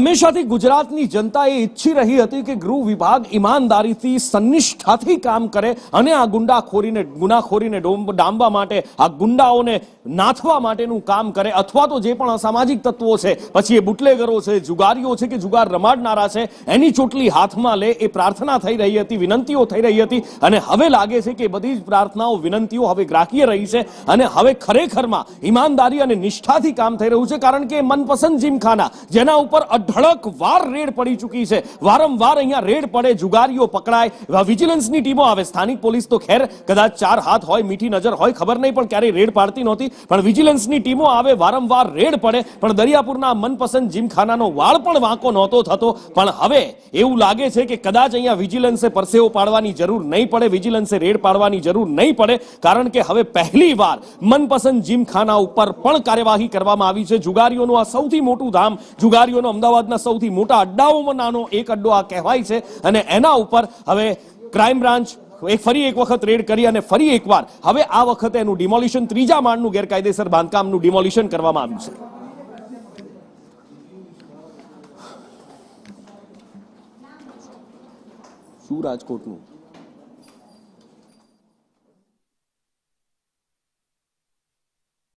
હંમેશાથી ગુજરાતની જનતા એ ઈચ્છી રહી હતી કે ગૃહ વિભાગ ઈમાનદારીથી સનિષ્ઠાથી કામ કરે અને આ ગુનાખોરીને ડામવા માટે, આ ગુંડાઓને નાથવા માટેનું કામ કરે, અથવા તો જે પણ અસામાજિક તત્વો છે, પછી એ બુટલેગરો છે, જુગારીઓ છે કે જુગાર રમાડનારા છે, એની ચોટલી હાથમાં લે એ પ્રાર્થના થઈ રહી હતી, વિનંતીઓ થઈ રહી હતી. અને હવે લાગે છે કે બધી જ પ્રાર્થનાઓ, વિનંતીઓ હવે ગ્રાહ્ય રહી છે અને હવે ખરેખરમાં ઈમાનદારી અને નિષ્ઠાથી કામ થઈ રહ્યું છે. કારણ કે મનપસંદ જીમખાના જેના ઉપર અઢળક વાર રેડ પડી ચૂકી છે, વારંવાર અહીંયા રેડ પડે, જુગારીઓ પકડાય, વિજિલન્સની ટીમો આવે. સ્થાનિક પોલીસ તો ખેર કદાચ ચાર હાથ હોય, મીઠી નજર હોય, ખબર નહીં, પણ ક્યારેય રેડ પાડતી નહોતી. પણ વિજિલન્સની ટીમો આવે, વારંવાર રેડ પડે, પણ દરિયાપુરના મનપસંદ જીમખાનાનો વાળ પણ વાંકો નહોતો થતો. પણ હવે એવું લાગે છે કે કદાચ અહીંયા વિજિલન્સે પરસેવો પાડવાની જરૂર નહીં પડે, વિજિલન્સે રેડ પાડવાની જરૂર નહીં પડે. કારણ કે હવે પહેલી વાર મનપસંદ જીમખાના ઉપર પણ કાર્યવાહી કરવામાં આવી છે. જુગારીઓનું આ સૌથી મોટું ધામ, જુગારીઓનો અમદાવાદના સૌથી મોટા અડ્ડાઓમાં નાનો એક અડ્ડો આ કહેવાય છે. અને એના ઉપર હવે ક્રાઇમ બ્રાન્ચ ફરી એક વખત રેડ કરી અને ફરી એકવાર હવે આ વખતે એનું ડિમોલિશન, ત્રીજા માળનું ગેરકાયદેસર બાંધકામનું ડિમોલિશન કરવામાં આવ્યું છે. શું રાજકોટનું